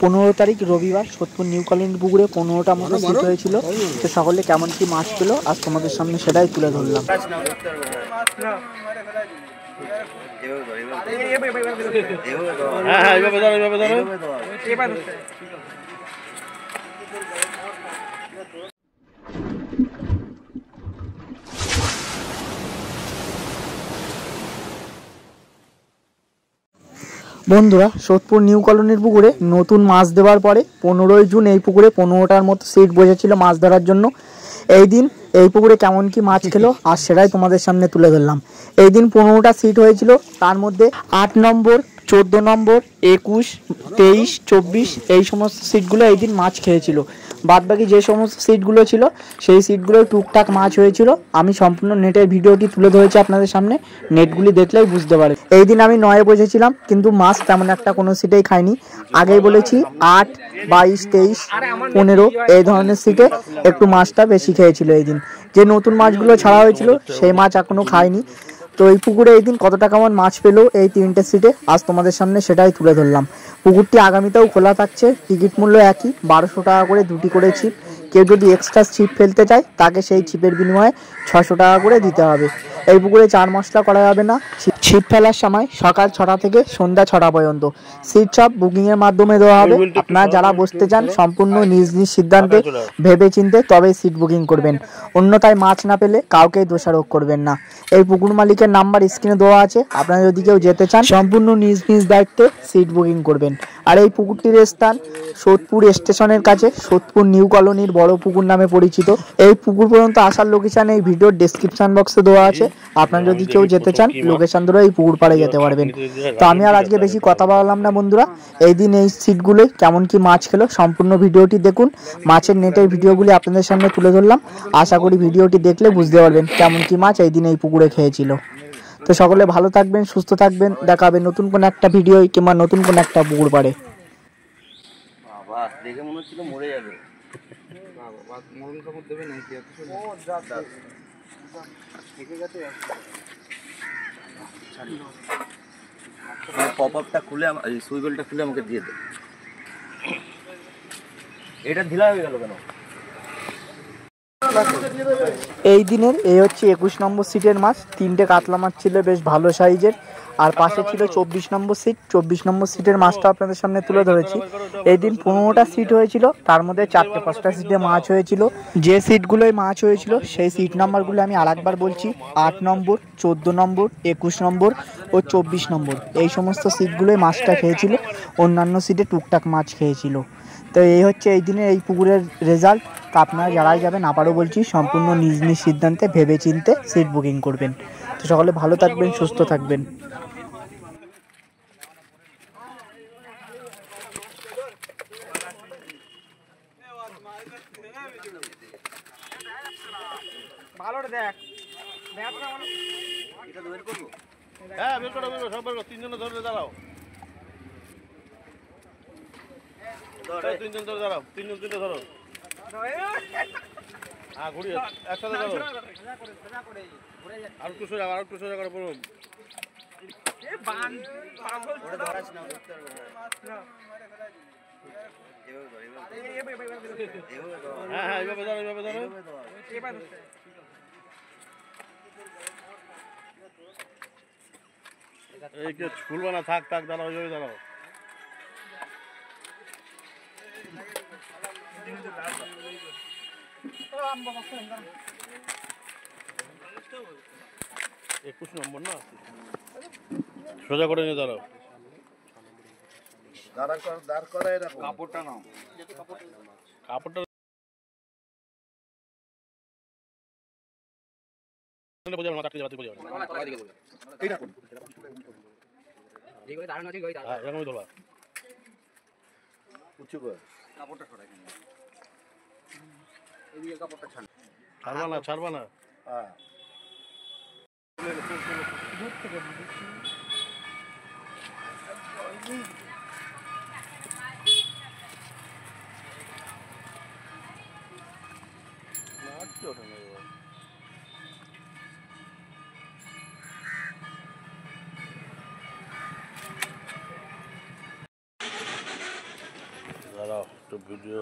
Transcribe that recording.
15 তারিখ রবিবার Sodepur new colony পুকুরে 15টা মতো সিট হয়েছিল। তো সকলে কেমন কি মাছ পেলো আজ তোমাদের সামনে সেটাই তুলে ধরলাম। বন্ধুরা, সোদপুর নিউ কলোনির পুকুরে নতুন মাছ দেওয়ার পরে 15ই জুন এই পুকুরে 15টার মতো সিট বসেছিল মাছ ধরার জন্য। এই দিন এই পুকুরে কেমন কি মাছ খেলো আর সেটাই তোমাদের সামনে তুলে ধরলাম। এই দিন 15টা সিট হয়েছিল, তার মধ্যে 8 নম্বর, 14 নম্বর, 21, 23, 24 এই সমস্ত সিটগুলো এই দিন মাছ খেয়েছিল। বাদবাকি যে সমস্ত সিটগুলো ছিল সেই সিটগুলো টুকটাক মাছ হয়েছিল। আমি সম্পূর্ণ নেটের ভিডিওটি তুলে ধরেছি আপনাদের সামনে, নেটগুলি দেখলেই বুঝতে পারে। এই দিন আমি 9-এ বসেছিলাম কিন্তু মাছ তেমন একটা কোনো সিটেই খাইনি। আগেই বলেছি 8, 22, 23, 15 এই ধরনের সিটে একটু মাছটা বেশি খেয়েছিল। এই দিন যে নতুন মাছগুলো ছাড়া হয়েছিল সেই মাছ এখনো খাইনি। তো এই পুকুরে এই দিন কতটা কেমন মাছ পেলো এই 3টে সিটে আজ তোমাদের সামনে সেটাই তুলে ধরলাম। পুকুরটি আগামীতেও খোলা থাকছে, টিকিট মূল্য একই 1200 টাকা করে, 2টি করে ছিপ। কেউ যদি এক্সট্রা ছিপ ফেলতে চায় তাকে সেই ছিপের বিনিময়ে 600 টাকা করে দিতে হবে। এই পুকুরে 4 মশলা করা যাবে না। ছিপ ফেলার সময় সকাল 6টা থেকে সন্ধ্যা 6টা পর্যন্ত। সিট সব বুকিংয়ের মাধ্যমে দেওয়া হবে। আপনারা যারা বসতে চান সম্পূর্ণ নিজ নিজ সিদ্ধান্তে ভেবে চিনতে তবেই সিট বুকিং করবেন, অন্যথায় মাছ না পেলে কাউকে দোষারোপ করবেন না। এই পুকুর মালিকের নাম্বার স্ক্রিনে দেওয়া আছে, আপনারা যদি কেউ যেতে চান সম্পূর্ণ নিজ নিজ দায়িত্বে সিট বুকিং করবেন। আর এই পুকুরটির স্থান সোদপুর স্টেশনের কাছে, সোদপুর নিউ কলোনির বড় পুকুর নামে পরিচিত। এই পুকুর পর্যন্ত আসার লোকেশন এই ভিডিওর ডেসক্রিপশন বক্সে দেওয়া আছে, আপনারা যদি কেউ যেতে চান লোকেশন ধরে এই পুকুর পাড়ে যেতে পারবেন। তো আমি আর আজকে বেশি কথা বললাম না বন্ধুরা, এই দিন এই সিটগুলোই কেমন কি মাছ খেলো সম্পূর্ণ ভিডিওটি দেখুন। মাছের নেটের ভিডিওগুলি আপনাদের সামনে তুলে ধরলাম, আশা করি ভিডিওটি দেখলে বুঝতে পারবেন কেমন কি মাছ এই দিন এই পুকুরে খেয়েছিল। তো সকলে ভালো থাকবেন, সুস্থ থাকবেন, দেখা হবে নতুন কোন একটা ভিডিও কিংবা নতুন কোন একটা পুকুর পাড়ে। দেখে মনে হচ্ছিল মরে যাবে। মরণ খবর দেবে নাকি? পপ আপটা খুলে সুইবেলটা খুলে আমাকে দিয়ে দে। এটা ঢিলা হয়ে গেল কেন? এই দিনের এই হচ্ছে 21 নম্বর সিটের মাছ। 3টে কাতলা মাছ ছিল বেশ ভালো সাইজের, আর পাশে ছিল 24 নম্বর সিট। 24 নম্বর সিটের মাছটা আপনাদের সামনে তুলে ধরেছি। এই দিন 15টা সিট হয়েছিল, তার মধ্যে 4-5টা সিটে মাছ হয়েছিল। যে সিটগুলোয় মাছ হয়েছিল সেই সিট নাম্বারগুলো আমি আরেকবার বলছি: 8 নম্বর, 14 নম্বর, 21 নম্বর ও 24 নম্বর এই সমস্ত সিটগুলোয় মাছটা খেয়েছিল। অন্যান্য সিটে টুকটাক মাছ খেয়েছিল। তো এই হচ্ছে এই দিনের এই পুকুরের রেজাল্ট। তো আপনারা যারাই যাবেন আবারও বলছি সম্পূর্ণ নিজ নিজ সিদ্ধান্তে ভেবে চিনতে সিট বুকিং করবেন। তো সকলে ভালো থাকবেন, সুস্থ থাকবেন। হ্যাঁ বের করো সব বের করো, 3 জন ধরে দাঁড়াও। 3 জন ধরে দাঁড়াও, 3 জন তিনটে ধরো। হ্যাঁ ঘুরিয়ে একসাথে ধরো। আর একটু সোজা, আর একটু সোজা করে পড়ুন। হ্যাঁ হ্যাঁ এইভাবে ধরো, এইভাবে ধরো। এই কে খুলবে না, থাক থাক, দাঁড়াও, এইভাবে দাঁড়াও। একুশ নম্বর না, সোজা করে নিয়ে দাঁড়াও। কাপড়টা নাও, কাপড়টা এরকমই ধরা। ছাড়বা না, ছাড়বা না। একটা ভিডিও